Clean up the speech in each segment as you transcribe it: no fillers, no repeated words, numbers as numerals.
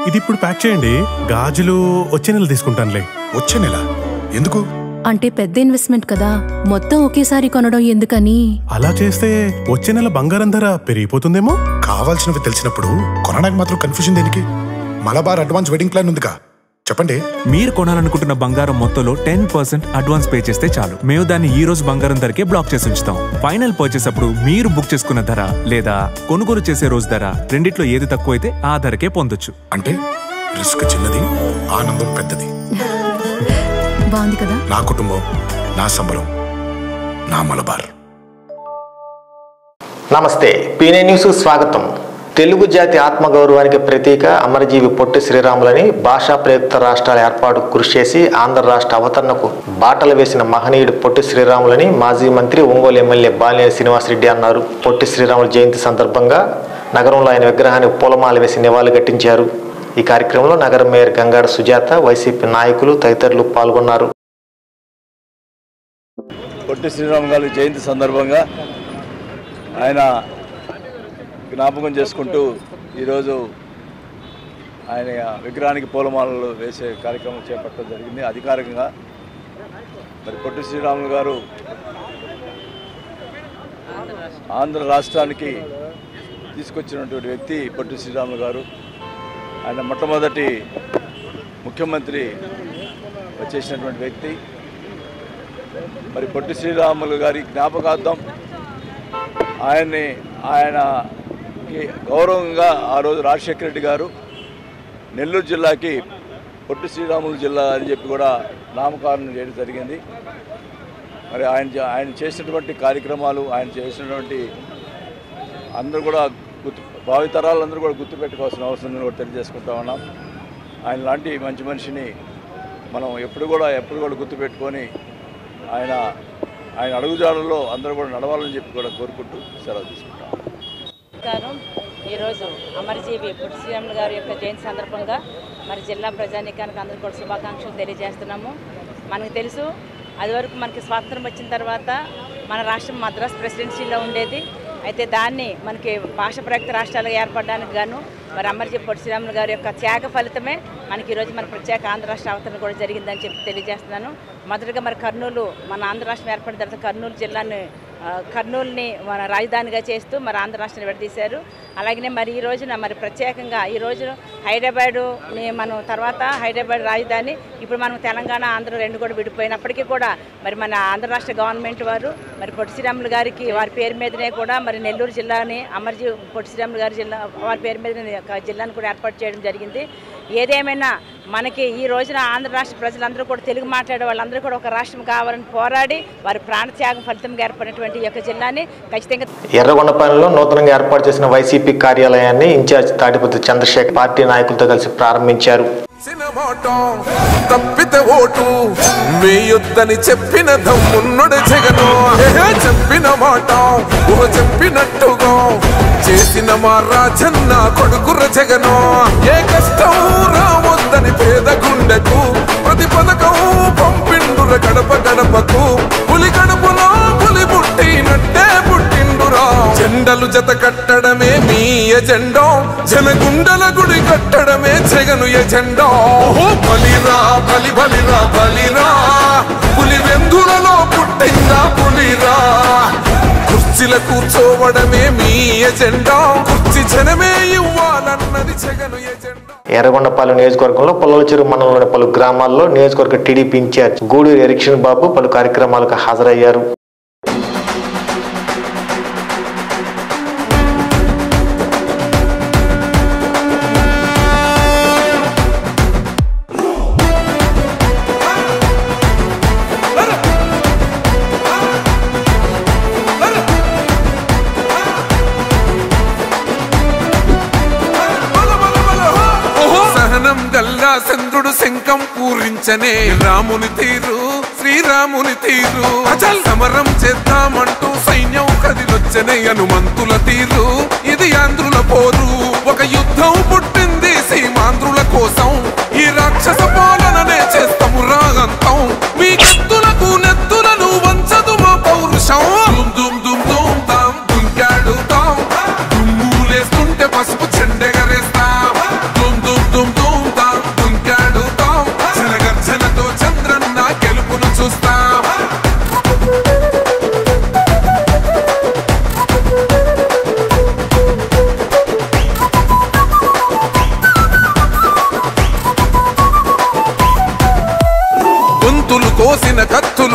ఇది ఇప్పుడు ప్యాక్ చేయండి. గాజులు వచ్చే నెల తీసుకుంటానులే. వచ్చే నెల ఎందుకు? అంటే పెద్ద ఇన్వెస్ట్మెంట్ కదా, మొత్తం ఒకేసారి కొనడం ఎందుకని. అలా చేస్తే వచ్చే నెల బంగారం ధర పెరిగిపోతుందేమో. కావాల్సినవి తెలిసినప్పుడు కొనడానికి మాత్రం కన్ఫ్యూజన్ దేనికి? మలబార్ అడ్వాన్స్ వెడ్డింగ్ ప్లాన్ ఉందిగా, చెప్పండి. మీరు కొనాలనుకుంటున్న బంగారం మొత్తంలో 10% అడ్వాన్స్ పే చేస్తే చాలు. మేము దాన్ని ఈ రోజు బంగారం ధరకే బ్లాక్ చేసి ఉంచుతాం. ఫైనల్ పర్చేస్ అప్పుడు మీరు బుక్ చేసుకున్న ధర లేదా కొనుగోలు చేసే రోజు ధర రెండిట్లో ఏది తక్కువైతే ఆ ధరకే పొందొచ్చు. అంటే రిస్క్ చిన్నది, ఆనందం పెద్దది. బాగుంది కదా. నా కుటుంబం, నా సంబరం, నా మలబార్. నమస్తే, పీనే న్యూస్ స్వాగతం. తెలుగు జాతి ఆత్మగౌరవానికి ప్రతీక అమరజీవి పొట్టి శ్రీరాములని భాషా ప్రయుక్త రాష్ట్రాల ఏర్పాటు కృషి చేసి ఆంధ్ర రాష్ట్ర అవతరణకు బాటలు వేసిన మహనీయుడు పొట్టి శ్రీరాములని మాజీ మంత్రి ఒంగోలు ఎమ్మెల్యే బాలినేని శ్రీనివాసరెడ్డి అన్నారు. పొట్టి శ్రీరాముల జయంతి సందర్భంగా నగరంలో ఆయన విగ్రహానికి పూలమాల వేసి నివాళులర్పించారు. ఈ కార్యక్రమంలో నగర మేయర్ గంగాడ సుజాత, వైసీపీ నాయకులు తదితరులు పాల్గొన్నారు. పొట్టి శ్రీరాములు గారి జయంతి సందర్భంగా ఆయన జ్ఞాపకం చేసుకుంటూ ఈరోజు ఆయన విగ్రహానికి పూలమాలలు వేసే కార్యక్రమం చేపట్టడం జరిగింది అధికారికంగా. మరి పొట్టి శ్రీరాములు గారు ఆంధ్ర రాష్ట్రానికి తీసుకొచ్చినటువంటి వ్యక్తి పొట్టి శ్రీరాములు గారు. ఆయన మొట్టమొదటి ముఖ్యమంత్రి వచ్చేసినటువంటి వ్యక్తి. మరి పొట్టి శ్రీరాములు గారి జ్ఞాపకార్థం ఆయనకి గౌరవంగా ఆ రోజు రాజశేఖర రెడ్డి గారు నెల్లూరు జిల్లాకి పొట్టి శ్రీరాములు జిల్లా అని చెప్పి కూడా నామకరణం చేయడం జరిగింది. మరి ఆయన చేసినటువంటి కార్యక్రమాలు, ఆయన చేసినటువంటి అందరూ కూడా భావితరాలందరూ కూడా గుర్తుపెట్టుకోవాల్సిన అవసరం కూడా తెలియజేసుకుంటా ఉన్నాం. ఆయన లాంటి మంచి మనిషిని మనం ఎప్పుడు కూడా గుర్తుపెట్టుకొని ఆయన అడుగుజాడల్లో అందరూ కూడా నడవాలని చెప్పి కూడా కోరుకుంటూ సెలవు తీసుకుంటాం. ఈరోజు అమరజీవి పొట్టి శ్రీరాములు గారి యొక్క జయంతి సందర్భంగా మరి జిల్లా ప్రజానీకానికి అందరూ కూడా శుభాకాంక్షలు తెలియజేస్తున్నాము. మనకు తెలుసు, అది వరకు మనకి స్వాతంత్రం వచ్చిన తర్వాత మన రాష్ట్రం మద్రాస్ ప్రెసిడెన్సీలో ఉండేది. అయితే దాన్ని మనకి భాష ప్రయుక్త రాష్ట్రాలుగా ఏర్పడడానికి గాను మరి అమరజీవి పొట్టి శ్రీరాములు గారి యొక్క త్యాగ ఫలితమే మనకి ఈరోజు మన ప్రత్యేక ఆంధ్ర రాష్ట్ర అవతరణ కూడా జరిగిందని చెప్పి తెలియజేస్తున్నాను. మొదటగా మరి కర్నూలు, మన ఆంధ్ర రాష్ట్రం ఏర్పడిన తర్వాత కర్నూలుని మన రాజధానిగా చేస్తూ మరి ఆంధ్ర రాష్ట్రాన్ని విడదీశారు. అలాగనే మరి ఈ రోజున మరి ప్రత్యేకంగా ఈరోజు హైదరాబాదుని మనం తర్వాత హైదరాబాద్ రాజధాని, ఇప్పుడు మనం తెలంగాణ, ఆంధ్ర రెండు కూడా విడిపోయినప్పటికీ కూడా మరి మన ఆంధ్ర రాష్ట్ర గవర్నమెంట్ వారు మరి పొట్టి శ్రీరాములు గారికి వారి పేరు మీదనే కూడా మరి నెల్లూరు జిల్లాని అమరజీవి పొట్టి శ్రీరాములు గారి జిల్లా వారి పేరు మీద జిల్లాను కూడా ఏర్పాటు చేయడం జరిగింది. ఏదేమైనా మనకి ఈ రోజున ఆంధ్ర రాష్ట్ర ప్రజలందరూ కూడా తెలుగు మాట్లాడే వాళ్ళందరూ కూడా ఒక రాష్ట్రం కావాలని పోరాడి వారి ప్రాణత్యాగం ఫలితంగా ఏర్పడినటువంటి ఈ యొక్క జిల్లాని ఖచ్చితంగా. ఎర్రగొండపల్లిలో నూతనంగా ఏర్పాటు చేసిన వైసీపీ కార్యాలయాన్ని ఇన్ఛార్జ్ తాటిపత్రి చంద్రశేఖర్ పార్టీ నాయకులతో కలిసి ప్రారంభించారు. తప్పితే ఓటు వేయొద్దని చెప్పిన దమ్మున్నడు జగను, చెప్పిన మాట చెప్పినట్టుగా చేసిన మా రాజన్న కొడుకుర జగను. ఏ కష్టం రావద్దని పేద గుండెకు ప్రతి పథకం పంపిండుర గడప గడపకు. పులి గడపలో పులి పుట్టినట్టే పుట్టిండురా. జెండలు జత కట్టడమే మీ ఎజెండా, జనగుండల గుడి కట్టడమే జగను ఎజెండా. బలిరా బలి బలిరా బలిరా, పులి వెందులలో పుట్టిందా పులిరా. కుర్చీల కూర్చోవడమే మీ ఎజెండా, కుర్చీ జనమే ఇవ్వాలన్నది జగను ఎజెండా. ఎర్రగొండపాలెం నియోజకవర్గంలో పుల్లల చెరువు మండలంలోని పలు గ్రామాల్లో నియోజకవర్గ టీడీపీ ఇన్ఛార్జ్ గూడూరు ఎరిక్షన్ బాబు పలు కార్యక్రమాలకు హాజరయ్యారు. చంద్రుడు శంఖం పూరించనే రాముని తీరు శ్రీరాముని తీరు. అచల్ సమరం చేద్దామంటూ సైన్యం కదిలొచ్చనే హనుమంతుల తీరు. ఇది ఆంధ్రుల పోరు, ఒక యుద్ధం పుట్టింది సీమాంధ్రుల కోసం. ఈ రాక్షస పాలననే చేస్తాము రాగంతం, మీ కత్తులకు నెత్తులను వంచదు మా పౌరుషం. దుమ్ దుమ్ దుమ్ దుమ్ తాం దుంకాడుతాం, దుమ్ములేస్తుంటే పసుపు చెండెగరేస్తాం. దుమ్ దుమ్ దుమ్ దుమ్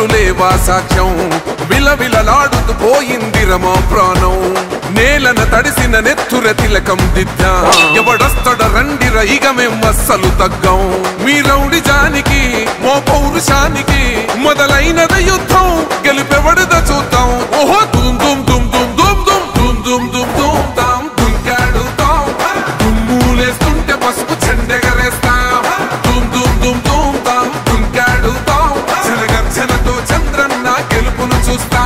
అసలు లేవా సాక్ష్యం విలవిలలాడుతూ పోయింది రమా ప్రాణం నేలన తడిసిన నెత్తుర తిలకం దిద్దా ఎవడస్తడ రండిర ఇక మేం అస్సలు తగ్గం మీ రౌడి జానికి మో పౌరుషానికి మొదలైనద యుద్ధం గెలిపెవడద చూద్దాం ఓహో దుమ్ దుమ్ దుమ్ దుమ్ దుమ్ దుమ్ దుమ్ దుమ్ దుమ్ దుమ్ తాం దుంకాడుతాం దుమ్ములేస్తుంటే పసుపు చెండెగరేస్తాం దుమ్ దుమ్ దుమ్ దుమ్ తాం దుంకాడుతాం జనగర్జనతో చంద్రన్న గెలుపును చూస్తాం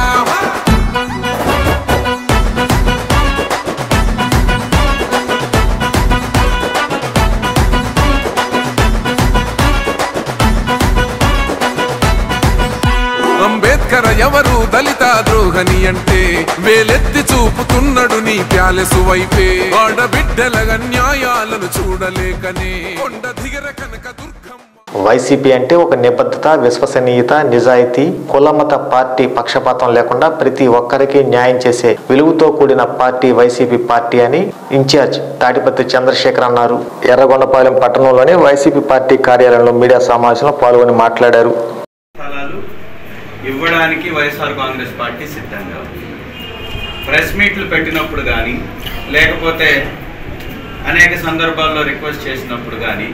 అంబేద్కర్ ఎవరు దళిత ద్రోహని అంటే వేలెత్తి చూపుతున్నాడు నీ ప్యాలెసు వైపే ఆడబిడ్డల న్యాయాలను చూడలేకనే కొండ దిగర కనక దుర్గమ్మ. వైసీపీ అంటే ఒక నిబద్ధత, విశ్వసనీయత, నిజాయితీ, కులమత పార్టీ పక్షపాతం లేకుండా ప్రతి ఒక్కరికి న్యాయం చేసే విలువతో కూడిన పార్టీ వైసీపీ పార్టీ అని ఇన్ఛార్జ్ తాటిపత్రి చంద్రశేఖర్ అన్నారు. ఎర్రగొండపాలెం పట్టణంలోని వైసీపీ పార్టీ కార్యాలయంలో మీడియా సమావేశంలో పాల్గొని మాట్లాడారు. ఇవ్వడానికి వైఎస్ఆర్ కాంగ్రెస్ పార్టీ సిద్ధంగా ఉంది. ప్రెస్ మీట్లు పెట్టినప్పుడు కానీ లేకపోతే అనేక సందర్భాల్లో రిక్వెస్ట్ చేసినప్పుడు కానీ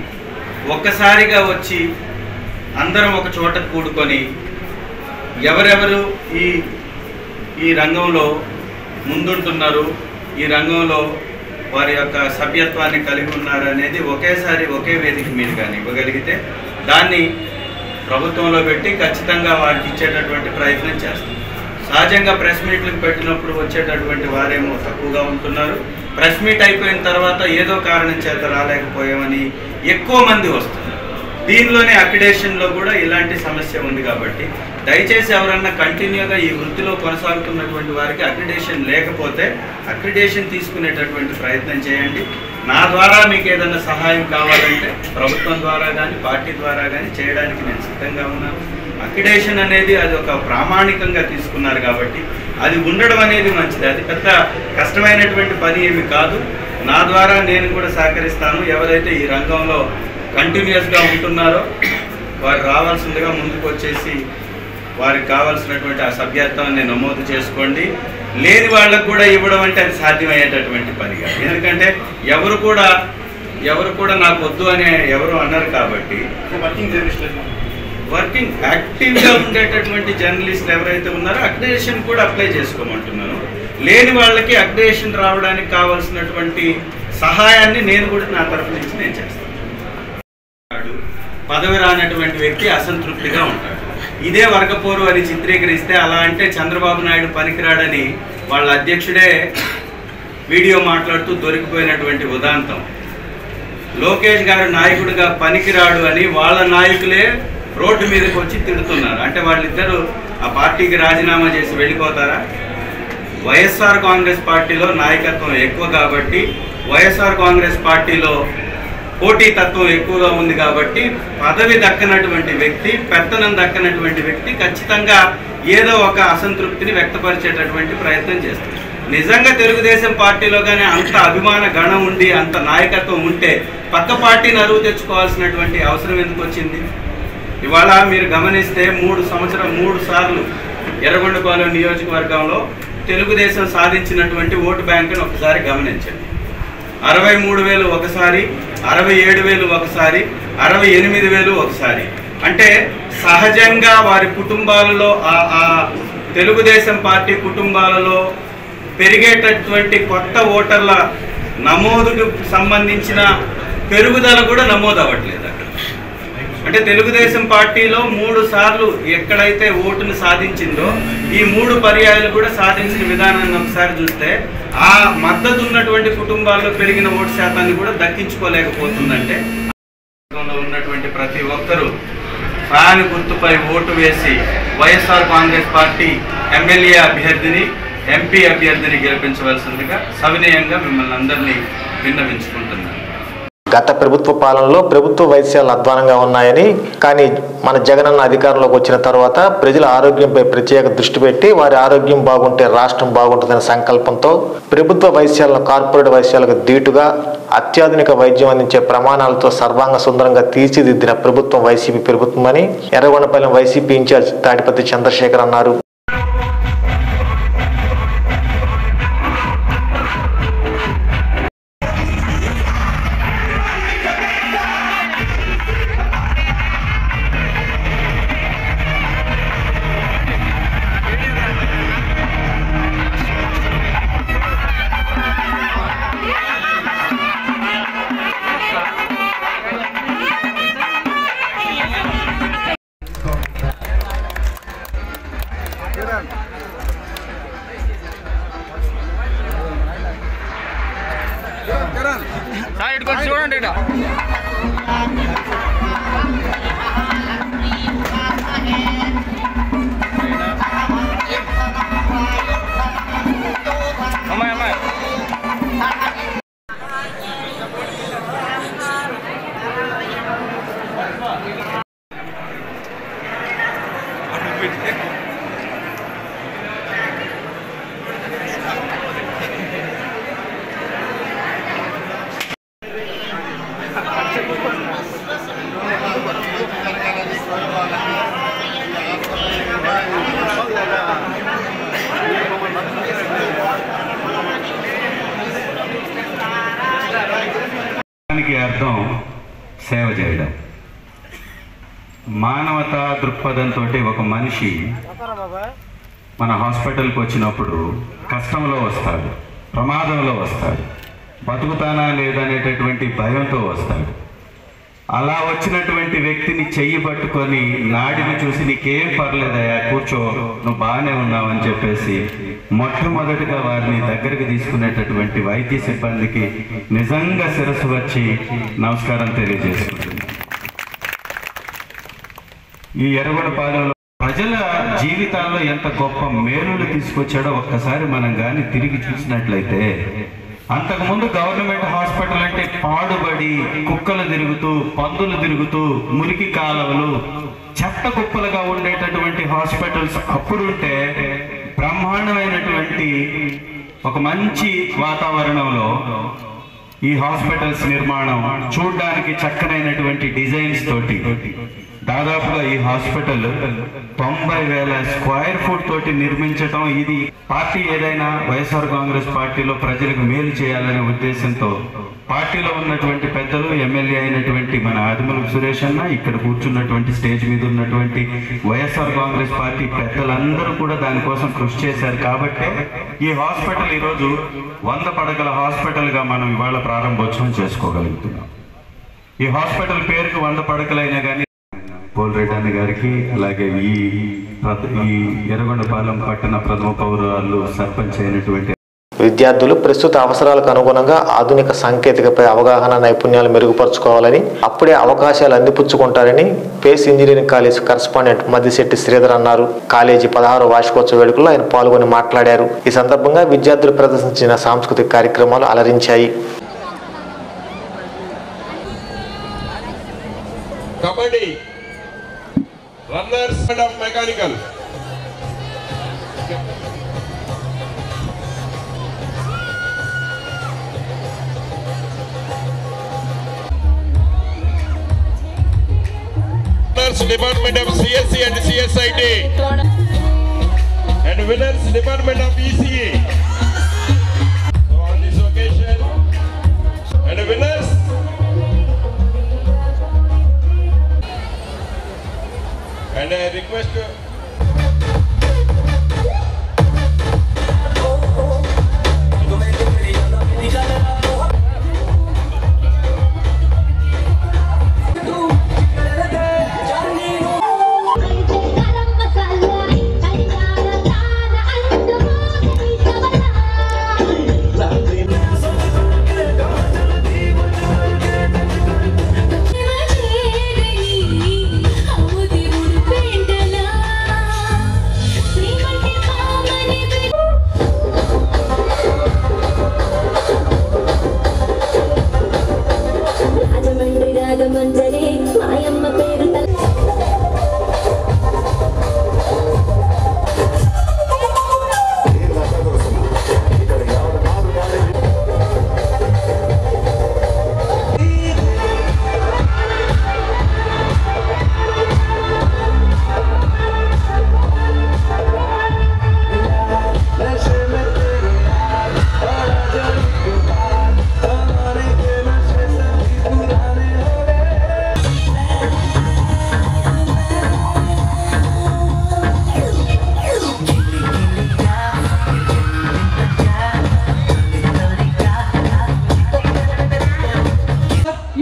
ఒక్కసారిగా వచ్చి అందరం ఒక చోట కూడుకొని ఎవరెవరు ఈ రంగంలో ముందుంటున్నారు, ఈ రంగంలో వారి యొక్క సభ్యత్వాన్ని కలిగి ఉన్నారు అనేది ఒకేసారి ఒకే వేదిక మీద కానీ ఇవ్వగలిగితే దాన్ని ప్రభుత్వంలో పెట్టి ఖచ్చితంగా వారికి ఇచ్చేటటువంటి ప్రయత్నం చేస్తాం. సహజంగా ప్రెస్ మీట్లకు పెట్టినప్పుడు వచ్చేటటువంటి వారేమో తక్కువగా ఉంటున్నారు. ప్రెస్ మీట్ అయిపోయిన తర్వాత ఏదో కారణం చేత రాలేకపోయామని ఎక్కువ మంది వస్తున్నారు. దీనిలోనే అక్రిడేషన్లో కూడా ఇలాంటి సమస్య ఉంది కాబట్టి దయచేసి ఎవరన్నా కంటిన్యూగా ఈ వృత్తిలో కొనసాగుతున్నటువంటి వారికి అక్రిడేషన్ లేకపోతే అక్రిడేషన్ తీసుకునేటటువంటి ప్రయత్నం చేయండి. నా ద్వారా మీకు ఏదైనా సహాయం కావాలంటే ప్రభుత్వం ద్వారా కానీ పార్టీ ద్వారా కానీ చేయడానికి నేను సిద్ధంగా ఉన్నాను. అక్రిడేషన్ అనేది అది ఒక ప్రామాణికంగా తీసుకున్నారు కాబట్టి అది ఉండడం అనేది మంచిది. అది పెద్ద కష్టమైనటువంటి పని ఏమి కాదు. నా ద్వారా నేను కూడా సహకరిస్తాను. ఎవరైతే ఈ రంగంలో కంటిన్యూస్గా ఉంటున్నారో వారు రావాల్సిందిగా ముందుకు వచ్చేసి వారికి కావాల్సినటువంటి ఆ సభ్యత్వాన్ని నమోదు చేసుకోండి. లేని వాళ్ళకు కూడా ఇవ్వడం అంటే అది సాధ్యమయ్యేటటువంటి పని కాదు. ఎందుకంటే ఎవరు కూడా నాకు వద్దు అని ఎవరు అన్నారు కాబట్టి వర్కింగ్ యాక్టివ్గా ఉండేటటువంటి జర్నలిస్టులు ఎవరైతే ఉన్నారో అక్రిడేషన్ కూడా అప్లై చేసుకోమంటున్నాను. లేని వాళ్ళకి అక్రిడేషన్ రావడానికి కావాల్సినటువంటి సహాయాన్ని నేను కూడా నా తరఫు నుంచి నేను చేస్తాను. పదవి రానటువంటి వ్యక్తి అసంతృప్తిగా ఉంటాడు. ఇదే వర్గపోరు అని చిత్రీకరిస్తే అలా అంటే చంద్రబాబు నాయుడు పనికిరాడని వాళ్ళ అధ్యక్షుడే వీడియో మాట్లాడుతూ దొరికిపోయినటువంటి ఉదాంతం. లోకేష్ గారు నాయకుడిగా పనికిరాడు అని వాళ్ళ నాయకులే రోడ్డు మీదకి వచ్చి తిడుతున్నారు. అంటే వాళ్ళిద్దరూ ఆ పార్టీకి రాజీనామా చేసి వెళ్ళిపోతారా? వైఎస్ఆర్ కాంగ్రెస్ పార్టీలో నాయకత్వం ఎక్కువ కాబట్టి వైఎస్ఆర్ కాంగ్రెస్ పార్టీలో పోటీతత్వం ఎక్కువగా ఉంది కాబట్టి పదవి దక్కనటువంటి వ్యక్తి, పెత్తనం దక్కనటువంటి వ్యక్తి ఖచ్చితంగా ఏదో ఒక అసంతృప్తిని వ్యక్తపరిచేటటువంటి ప్రయత్నం చేస్తారు. నిజంగా తెలుగుదేశం పార్టీలో కానీ అంత అభిమాన గణం ఉండి అంత నాయకత్వం ఉంటే పక్క పార్టీని అరువు తెచ్చుకోవాల్సినటువంటి అవసరం ఎందుకు వచ్చింది? ఇవాళ మీరు గమనిస్తే 3 సార్లు ఎర్రగొండపాలెం నియోజకవర్గంలో తెలుగుదేశం సాధించినటువంటి ఓటు బ్యాంకును ఒకసారి గమనించండి. 63,000 ఒకసారి, 67,000 ఒకసారి, 68,000 ఒకసారి. అంటే సహజంగా వారి కుటుంబాలలో ఆ తెలుగుదేశం పార్టీ కుటుంబాలలో పెరిగేటటువంటి కొత్త ఓటర్ల నమోదుకు సంబంధించిన పెరుగుదల కూడా నమోదు అవ్వట్లేదు అక్కడ. అంటే తెలుగుదేశం పార్టీలో 3 సార్లు ఎక్కడైతే ఓటును సాధించిందో ఈ 3 పర్యాయాలు కూడా సాధించిన విధానాన్ని ఒకసారి చూస్తే ఆ మద్దతు ఉన్నటువంటి కుటుంబాల్లో పెరిగిన ఓటు శాతాన్ని కూడా దక్కించుకోలేకపోతుందంటే ఉన్నటువంటి ప్రతి ఒక్కరూ ఫ్యాన్ గుర్తుపై ఓటు వేసి వైఎస్ఆర్ కాంగ్రెస్ పార్టీ ఎమ్మెల్యే అభ్యర్థిని, ఎంపీ అభ్యర్థిని గెలిపించవలసిందిగా సవినయంగా మిమ్మల్ని అందరినీ విన్నవించుకుంటున్నాను. గత ప్రభుత్వ పాలనలో ప్రభుత్వ వైద్యాలు అధ్వానంగా ఉన్నాయని, కానీ మన జగనన్న అధికారంలోకి వచ్చిన తర్వాత ప్రజల ఆరోగ్యంపై ప్రత్యేక దృష్టి పెట్టి వారి ఆరోగ్యం బాగుంటే రాష్ట్రం బాగుంటుందనే సంకల్పంతో ప్రభుత్వ వైద్యాలను కార్పొరేట్ వైద్యాలకు ధీటుగా అత్యాధునిక వైద్యం అందించే ప్రమాణాలతో సర్వాంగ సుందరంగా తీర్చిదిద్దిన ప్రభుత్వం వైసీపీ ప్రభుత్వమని ఎర్రగొండపాలెం వైసీపీ ఇన్ఛార్జ్ తాడిపత్రి చంద్రశేఖర్ అన్నారు. చూడండి అమ్మాయి అర్థం సేవ చేయడం. మానవతా దృక్పథంతో ఒక మనిషి మన హాస్పిటల్కి వచ్చినప్పుడు కష్టంలో వస్తాడు, ప్రమాదంలో వస్తాడు, బతుకుతానా లేదనేటటువంటి భయంతో వస్తాడు. అలా వచ్చినటువంటి వ్యక్తిని చెయ్యి పట్టుకొని నాడిని చూసి నీకేం పర్లేదయా కూర్చో, నువ్వు బాగానే ఉన్నావు అని చెప్పేసి మొట్టమొదటిగా వారిని దగ్గరికి తీసుకునేటటువంటి వైద్య సిబ్బందికి నిజంగా శిరస్సు వచ్చి నమస్కారం తెలియజేసుకుంటుంది. ఈ ఎర్రగొండపాలెంలో ప్రజల జీవితాల్లో ఎంత గొప్ప మేలులు తీసుకొచ్చాడో ఒక్కసారి మనం కానీ తిరిగి చూసినట్లయితే, అంతకుముందు గవర్నమెంట్ హాస్పిటల్ అంటే పాడుబడి కుక్కలు తిరుగుతూ, పందులు తిరుగుతూ, మురికి కాలువలు, చెత్త కుప్పలుగా ఉండేటటువంటి హాస్పిటల్స్ అప్పుడుంటే బ్రహ్మాండమైనటువంటి ఒక మంచి వాతావరణంలో ఈ హాస్పిటల్స్ నిర్మాణం చూడడానికి చక్కనైనటువంటి డిజైన్స్ తోటి దాదాపుగా ఈ హాస్పిటల్ 90,000 స్క్వేర్ ఫుట్ తోటి నిర్మించటం, ఇది పార్టీ ఏదైనా వైఎస్ఆర్ కాంగ్రెస్ పార్టీలో ప్రజలకు మేలు చేయాలనే ఉద్దేశంతో పార్టీలో ఉన్నటువంటి పెద్దలు, ఎమ్మెల్యే అయినటువంటి మన ఆదిమూలపు సురేష్ అన్న, ఇక్కడ కూర్చున్నటువంటి స్టేజ్ మీద ఉన్నటువంటి వైఎస్ఆర్ కాంగ్రెస్ పార్టీ పెద్దలందరూ కూడా దానికోసం కృషి చేశారు. కాబట్టి ఈ హాస్పిటల్ ఈరోజు 100 పడకల హాస్పిటల్గా మనం ఇవాళ ప్రారంభోత్సవం చేసుకోగలుగుతున్నాం. ఈ హాస్పిటల్ పేరుకు 100 పడకలైనా కానీ పోల్రెడ్డి అన్న గారికి, అలాగే ఈ ఎర్రగొండపాలెం పట్టణ ప్రథమ పౌరాలు సర్పంచ్ అయినటువంటి విద్యార్థులు ప్రస్తుత అవసరాలకు అనుగుణంగా ఆధునిక సాంకేతికపై అవగాహన నైపుణ్యాలు మెరుగుపరుచుకోవాలని, అప్పుడే అవకాశాలు అందిపుచ్చుకుంటారని Pace engineering college correspondent Maddisetti Sridhar అన్నారు. కాలేజీ 16వ వార్షికోత్సవ వేడుకల్లో ఆయన పాల్గొని మాట్లాడారు. ఈ సందర్భంగా విద్యార్థులు ప్రదర్శించిన సాంస్కృతిక కార్యక్రమాలు అలరించాయి. Kabaddi runners of mechanical Department of CSC and CSIT and winners Department of ECE. So on this occasion and winners and I request Thank you. మంజరే మాయమ్మ పేరు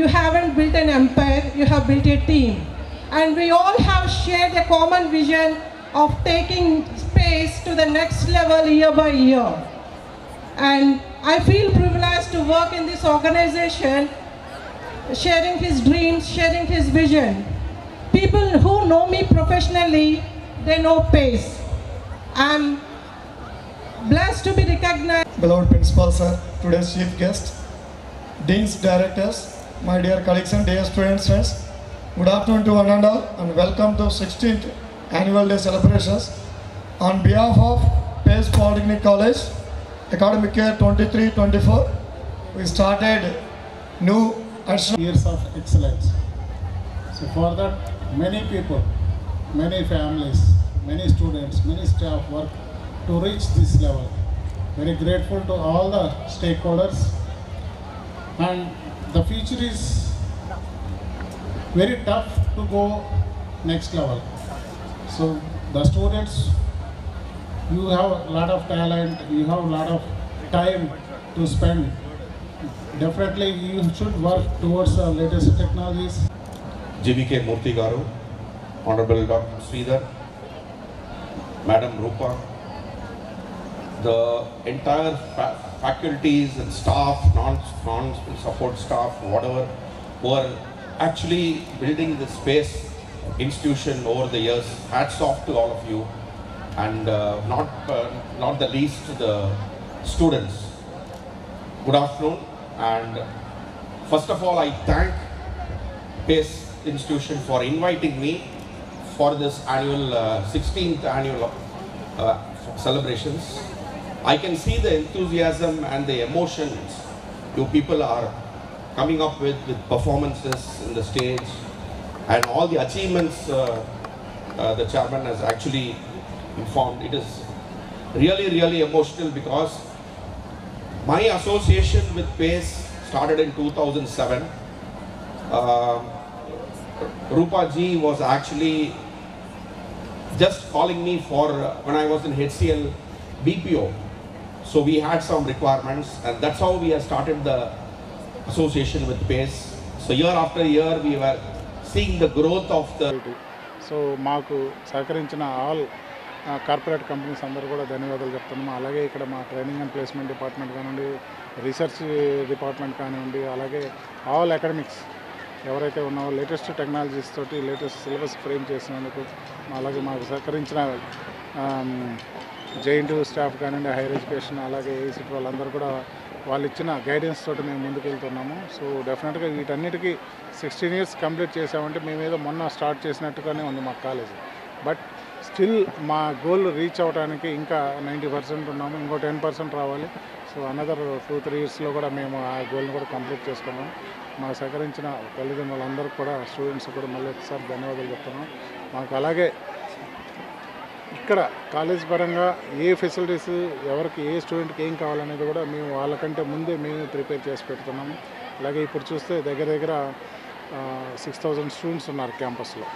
You haven't built an empire, you have built a team. And we all have shared a common vision of taking space to the next level year by year. And I feel privileged to work in this organization, sharing his dreams, sharing his vision. People who know me professionally, they know PACE. I'm blessed to be recognized. Beloved Principal Sir, today's chief guest, Deans, Directors, my dear colleagues and dear students, friends, good afternoon to one and all, and welcome to 16th Annual Day celebrations. On behalf of PACE Polytechnic College, academic year 23-24, we started new additional years of excellence. So for that, many people, many families, many students, many staff work to reach this level. Very grateful to all the stakeholders, and the future is very tough to go next level. So the students, you have a lot of talent, you have a lot of time to spend. Definitely you should work towards the latest technologies. JBK Murthy Garu, Honorable Dr. Sridhar, Madam Rupa, the entire faculties and staff, non-support staff, whatever, who are actually building this space institution over the years. Hats off to all of you, and not the least the students. Good afternoon, and first of all, I thank PACE institution for inviting me for this annual 16th annual celebrations. I can see the enthusiasm and the emotions you people are coming up with performances in the stage, and all the achievements the chairman has actually informed. It is really, really emotional, because my association with PACE started in 2007. Rupa ji was actually just calling me for when I was in HCL BPO. So we had some requirements, and that's how we have started the association with PACE. So year after year we were seeing the growth of the. So మాకు సహకరించిన all corporate companies అందరూ కూడా ధన్యవాదాలు చెప్తున్నాము. అలాగే ఇక్కడ మా training and placement department కానివ్వండి, రీసెర్చ్ డిపార్ట్మెంట్ కానివ్వండి, అలాగే ఆల్ అకాడమిక్స్ ఎవరైతే ఉన్నారో లేటెస్ట్ టెక్నాలజీస్ తోటి లేటెస్ట్ సిలబస్ ఫ్రేమ్ చేసినందుకు, అలాగే మాకు సహకరించిన జేఎన్‌టీయూ స్టాఫ్ కానివ్వండి, హైయర్ ఎడ్యుకేషన్, అలాగే ఏఐసిటి వాళ్ళందరూ కూడా వాళ్ళు ఇచ్చిన గైడెన్స్ తోటి మేము ముందుకు వెళ్తున్నాము. సో డెఫినెట్గా వీటన్నిటికీ 16 years కంప్లీట్ చేసామంటే మేమేదో మొన్న స్టార్ట్ చేసినట్టుగానే ఉంది మా కాలేజ్. బట్ స్టిల్ మా గోల్ రీచ్ అవ్వడానికి ఇంకా 90% ఉన్నాము, ఇంకో 10% రావాలి. సో అనదర్ 2-3 yearsలో కూడా మేము ఆ గోల్ని కూడా కంప్లీట్ చేసుకున్నాము. మా సహకరించిన తల్లిదండ్రులందరికీ కూడా, స్టూడెంట్స్ కూడా మళ్ళీ ఒకసారి ధన్యవాదాలు చెప్తున్నాం. మాకు అలాగే ఇక్కడ కాలేజ్ పరంగా ఏ ఫెసిలిటీస్ ఎవరికి, ఏ స్టూడెంట్కి ఏం కావాలనేది కూడా మేము వాళ్ళకంటే ముందే మేము ప్రిపేర్ చేసి పెడుతున్నాము. అలాగే ఇప్పుడు చూస్తే దగ్గర దగ్గర 6,000 స్టూడెంట్స్ ఉన్నారు క్యాంపస్లో.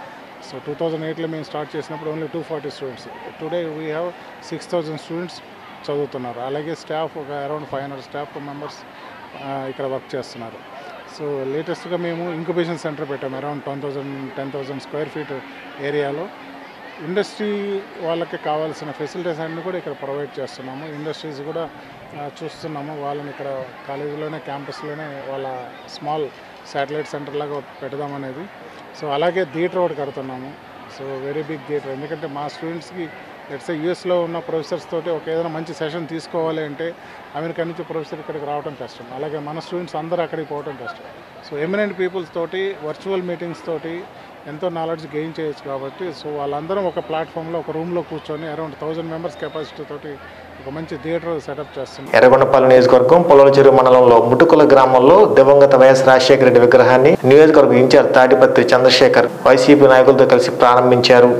సో 2008లో మేము స్టార్ట్ చేసినప్పుడు only 240 students. Today we have 6,000 students చదువుతున్నారు. అలాగే స్టాఫ్ ఒక అరౌండ్ 500 స్టాఫ్ మెంబర్స్ ఇక్కడ వర్క్ చేస్తున్నారు. సో లేటెస్ట్గా మేము ఇంక్యుబేషన్ సెంటర్ పెట్టాము అరౌండ్ 10,000 స్క్వేర్ ఫీట్ ఏరియాలో. ఇండస్ట్రీ వాళ్ళకి కావాల్సిన ఫెసిలిటీస్ అన్నీ కూడా ఇక్కడ ప్రొవైడ్ చేస్తున్నాము. ఇండస్ట్రీస్ కూడా చూస్తున్నాము, వాళ్ళని ఇక్కడ కాలేజీలోనే క్యాంపస్లోనే వాళ్ళ స్మాల్ శాటిలైట్ సెంటర్ లాగా పెడదామనేది. సో అలాగే థియేటర్ ఒకటి కడుతున్నాము. సో వెరీ బిగ్ థియేటర్, ఎందుకంటే మా స్టూడెంట్స్కి లెట్స్ యూఎస్లో ఉన్న ప్రొఫెసర్స్ తోటి ఒక ఏదైనా మంచి సెషన్ తీసుకోవాలి అంటే అమెరికా నుంచి ప్రొఫెసర్ ఇక్కడికి రావడం కష్టం. అలాగే మన స్టూడెంట్స్ అందరూ అక్కడికి పోవడం కష్టం. సో ఎమినెంట్ పీపుల్స్ తోటి వర్చువల్ మీటింగ్స్ తోటి ఎంతో నాలెడ్జ్ గెయిన్ చేయొచ్చు కాబట్టి సో వాళ్ళందరం ఒక ప్లాట్ఫామ్లో ఒక రూమ్లో కూర్చొని అరౌండ్ 1000 మెంబర్స్ కెపాసిటీ తోటి ఒక మంచి థియేటర్ సెటప్ చేస్తున్నాం. ఎర్రగొండపల్లి నియోజకవర్గం పొలాల చెరువు మండలంలో ముటుకుల గ్రామంలో దివంగత వైఎస్ రాజశేఖర రెడ్డి విగ్రహాన్ని నియోజకవర్గ ఇన్ఛార్జ్ తాడిపత్రి చంద్రశేఖర్ వైసీపీ నాయకులతో కలిసి ప్రారంభించారు.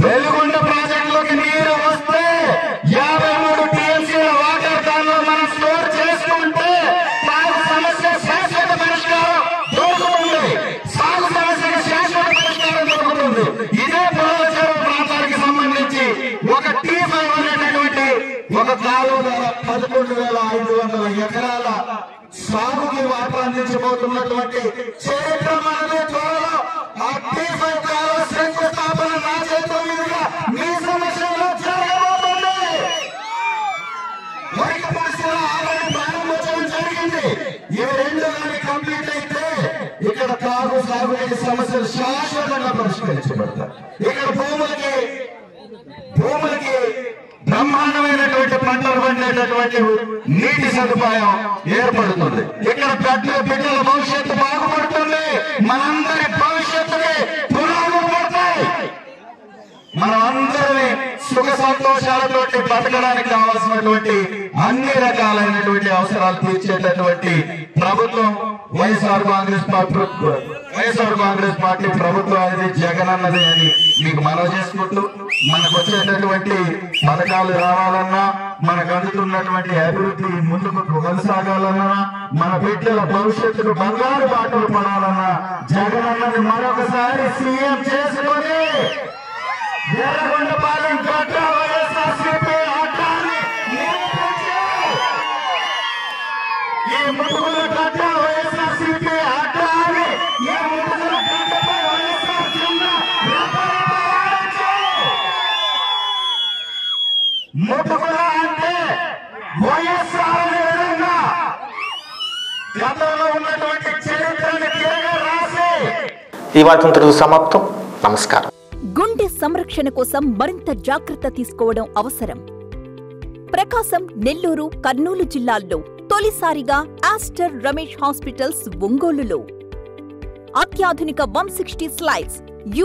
వెలుగొండ ప్రాజెక్టులోకి నీరు వస్తే 53 టీఎంసీల వాటర్ దానిలో మనం స్టోర్ చేసుకుంటే సాగు సమస్య శాశ్వత పరిష్కారం దొరుకుతుంది. సాగు సమస్యకు శాశ్వత పరిష్కారం దొరుకుతుంది. ఇదే పొలాల చెరువు ప్రాంతానికి సంబంధించి ఒక T5 అనేటటువంటి ఒక కాలువ ద్వారా 11,500 ఎకరాల సాగుకి వాటర్ అందించబోతున్నటువంటి చరిత్ర మనమే త్వరలో ఆ T5 కాలువ శంకుస్థాపన నా చేతుల మీదుగా మీ సమస్యలో జరగబోతుంది. వైక పరిస్థితుల్లో ఆల్రెడీ ప్రారంభించడం జరిగింది. ఇవి రెండు కానీ కంప్లీట్ అయితే ఇక్కడ సాగునీటి సమస్యలు శాశ్వతంగా పరిష్కరించబడతాయి. ఇక్కడ భూములకి బ్రహ్మాండమైనటువంటి పంటలు పండేటటువంటి నీటి సదుపాయం ఏర్పడుతుంది. ఇక్కడ బిడ్డల భవిష్యత్తు బాగుపడుతుంది. మనందరి భవిష్యత్తుకి పునాదులు పడతాయి. మనం అందరినీ సుఖ సంతోషాలతోటి బతకడానికి కావాల్సినటువంటి అన్ని రకాలైనటువంటి అవసరాలు తీర్చేటటువంటి ప్రభుత్వం వైఎస్ఆర్ కాంగ్రెస్ పార్టీ ప్రభుత్వం అనేది జగన్ అన్నది అని మీకు మనవి చేసుకుంటూ మనకు వచ్చేటటువంటి పథకాలు రావాలన్నా, మనకు అందుతున్నటువంటి అభివృద్ధి ముందుకు కొనసాగాలన్నా, మన బిడ్డల భవిష్యత్తుకు బంగారు బాటలు పడాలన్నా జగన్ అన్నది మరొకసారి సీఎం చేసుకొని ఎర్రగొండపాలెం గడ్డ వైఎస్ఆర్సీపీ ఆటాన్ని ఈ ముట్టుగుల గడ్డ వైఎస్ఆర్సీపీ ఆటాన్ని ఈ ముట్టుగుల గడ్డపై వైఎస్ఆర్ జెండా ముట్టుగుల అంటే వైఎస్ఆర్ అనే విధంగా గతంలో ఉన్నటువంటి చరిత్రని తిరగ రాసి ఈ వార్తంతో సమాప్తం. నమస్కారం. గుండె సంరక్షణ కోసం మరింత జాగ్రత్త తీసుకోవడం అవసరం. ప్రకాశం, నెల్లూరు, కర్నూలు జిల్లాల్లో తొలిసారిగా ఆస్టర్ రమేష్ హాస్పిటల్స్ ఒంగోలులో అత్యాధునిక 160 స్లైడ్స్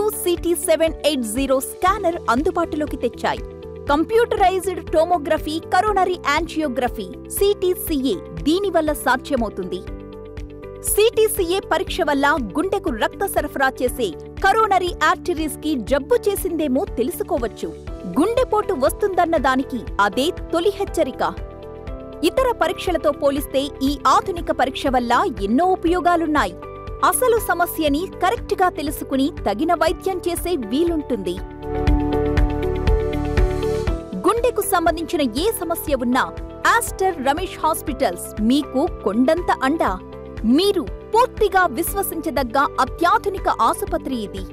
UCT 780 స్కానర్ అందుబాటులోకి తెచ్చాయి. Computerised tomography, coronary angiography, CTCA దీనివల్ల సాధ్యమవుతుంది. CTCA పరీక్ష వల్ల గుండెకు రక్త సరఫరా చేసే కరోనరీ ఆర్టరీస్ కి జబ్బు చేసిందేమో తెలుసుకోవచ్చు. గుండెపోటు వస్తుందన్న దానికి అదే తొలి హెచ్చరిక. ఇతర పరీక్షలతో పోలిస్తే ఈ ఆధునిక పరీక్ష వల్ల ఎన్నో ఉపయోగాలున్నాయి. అసలు సమస్యని కరెక్ట్గా తెలుసుకుని తగిన వైద్యం చేసే వీలుంటుంది. గుండెకు సంబంధించిన ఏ సమస్య ఉన్నా ఆస్టర్ రమేష్ హాస్పిటల్స్ మీకు కొండంత అండ. మీరు పూర్తిగా విశ్వసించదగ్గ అత్యాధునిక ఆసుపత్రి ఇది.